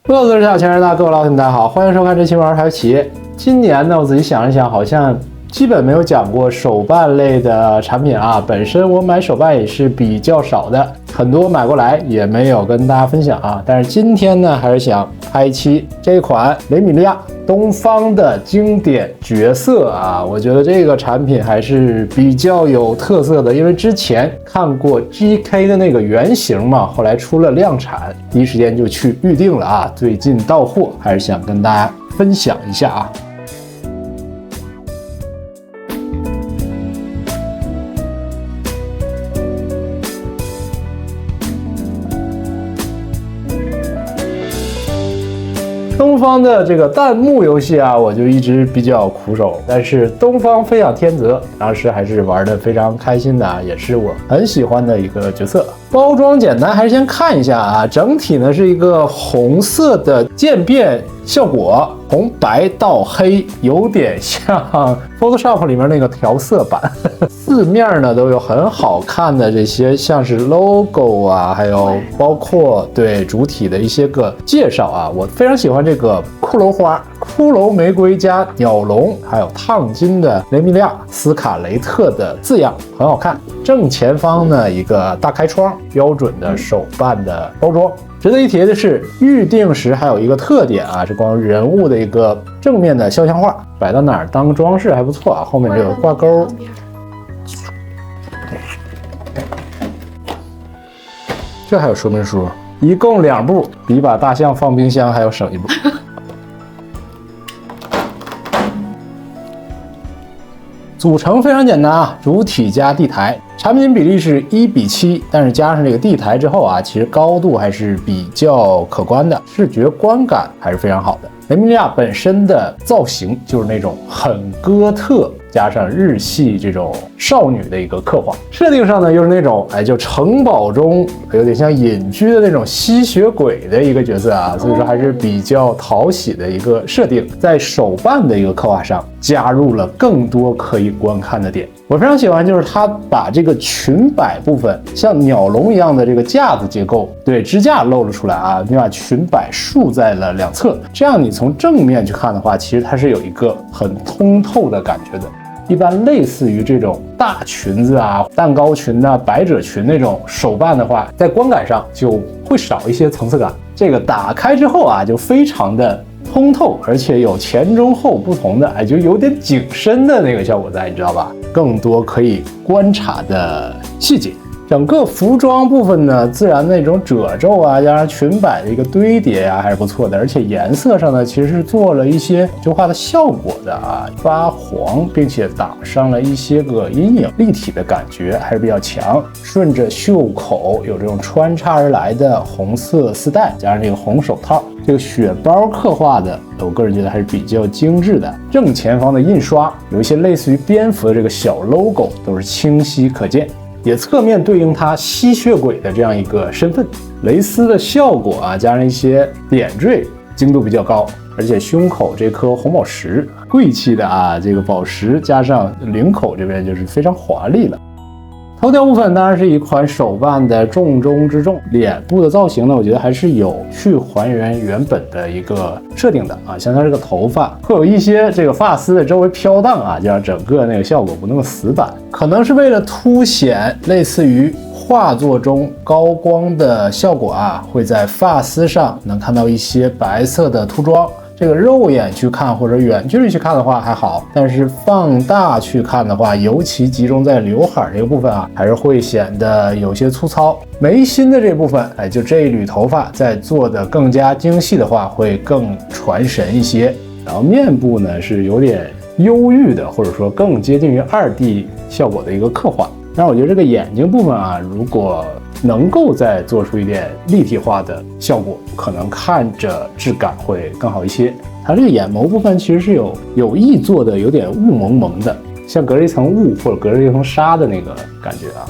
各位资深前人各位老铁们大家好，欢迎收看这期玩牌企业。今年呢，我仔细想一想，好像基本没有讲过手办类的产品啊。本身我买手办也是比较少的，很多买过来也没有跟大家分享啊。但是今天呢，还是想拍一期这款雷米利亚东方的经典角色啊。我觉得这个产品还是比较有特色的，因为之前看过 GK 的那个原型嘛，后来出了量产，第一时间就去预定了啊。最近到货，还是想跟大家分享一下啊。东方的这个弹幕游戏啊，我就一直比较苦手，但是东方飞翔天泽当时还是玩得非常开心的啊，也是我很喜欢的一个角色。包装简单，还是先看一下啊。整体呢是一个红色的渐变效果，从白到黑，有点像 Photoshop 里面那个调色板。四面呢都有很好看的这些像是 logo 啊，还有包括对主体的一些个介绍啊。我非常喜欢这个骷髅花、骷髅玫瑰加鸟笼，还有烫金的雷米利亚斯卡雷特的字样，很好看。正前方呢一个大开窗，标准的手办的包装。值得一提的是，预定时还有一个特点啊，是关于人物的一个正面的肖像画，摆到哪儿当装饰还不错啊。后面这个挂钩，这还有说明书，一共2步，比把大象放冰箱还要省1步。组成非常简单啊，主体加地台，产品比例是1:7，但是加上这个地台之后啊，其实高度还是比较可观的，视觉观感还是非常好的。雷米利亚本身的造型就是那种很哥特，加上日系这种少女的一个刻画，设定上呢又是那种就城堡中有点像隐居的那种吸血鬼的一个角色啊，所以说还是比较讨喜的一个设定。在手办的一个刻画上加入了更多可以观看的点，我非常喜欢就是它把这个裙摆部分像鸟笼一样的这个架子结构，对，支架露了出来啊，你把裙摆竖在了两侧，这样你从正面去看的话，其实它是有一个很通透的感觉的。一般类似于这种大裙子啊、蛋糕裙啊、百褶裙那种手办的话，在观感上就会少一些层次感。这个打开之后啊，就非常的通透，而且有前中后不同的，就有点景深的那个效果在，你知道吧？更多可以观察的细节。整个服装部分呢，自然那种褶皱啊，加上裙摆的一个堆叠啊，还是不错的。而且颜色上呢，其实是做了一些优化的效果的啊，发黄，并且打上了一些个阴影，立体的感觉还是比较强。顺着袖口有这种穿插而来的红色丝带，加上这个红手套，这个血包刻画的，我个人觉得还是比较精致的。正前方的印刷有一些类似于蝙蝠的这个小 logo， 都是清晰可见。也侧面对应它吸血鬼的这样一个身份，蕾丝的效果啊，加上一些点缀，精度比较高，而且胸口这颗红宝石，贵气的啊，这个宝石加上领口这边就是非常华丽了。头条部分当然是一款手办的重中之重，脸部的造型呢，我觉得还是有去还原原本的一个设定的啊，像它这个头发会有一些这个发丝的周围飘荡啊，就让整个那个效果不那么死板，可能是为了凸显类似于画作中高光的效果啊，会在发丝上能看到一些白色的涂装。这个肉眼去看或者远距离去看的话还好，但是放大去看的话，尤其集中在刘海这个部分啊，还是会显得有些粗糙。眉心的这部分，就这一缕头发再做的更加精细的话，会更传神一些。然后面部呢是有点忧郁的，或者说更接近于2D 效果的一个刻画。但是我觉得这个眼睛部分啊，如果能够再做出一点立体化的效果，可能看着质感会更好一些。它这个眼眸部分其实是有意做的，有点雾蒙蒙的，像隔着一层雾或者隔着一层纱的那个感觉啊。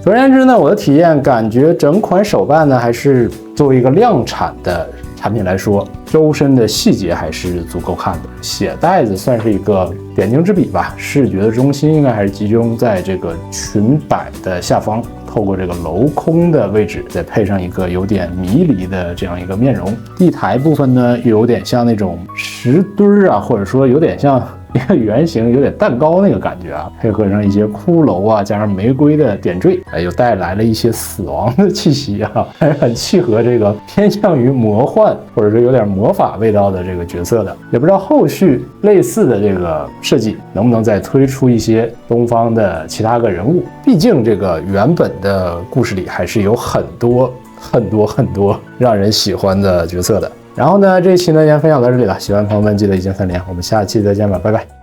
总而言之呢，我的体验感觉整款手办呢，还是作为一个量产的产品来说，周身的细节还是足够看的。血袋子算是一个点睛之笔吧，视觉的中心应该还是集中在这个裙摆的下方，透过这个镂空的位置，再配上一个有点迷离的这样一个面容。地台部分呢，又有点像那种石墩啊，或者说有点像一个圆形，有点蛋糕那个感觉啊，配合上一些骷髅啊，加上玫瑰的点缀，又带来了一些死亡的气息啊，还是很契合这个偏向于魔幻或者说有点魔法味道的这个角色的。也不知道后续类似的这个设计能不能再推出一些东方的其他个人物，毕竟这个原本的故事里还是有很多让人喜欢的角色的。然后呢，这一期呢先分享到这里了，喜欢的朋友们记得一键3连，我们下期再见吧，拜拜。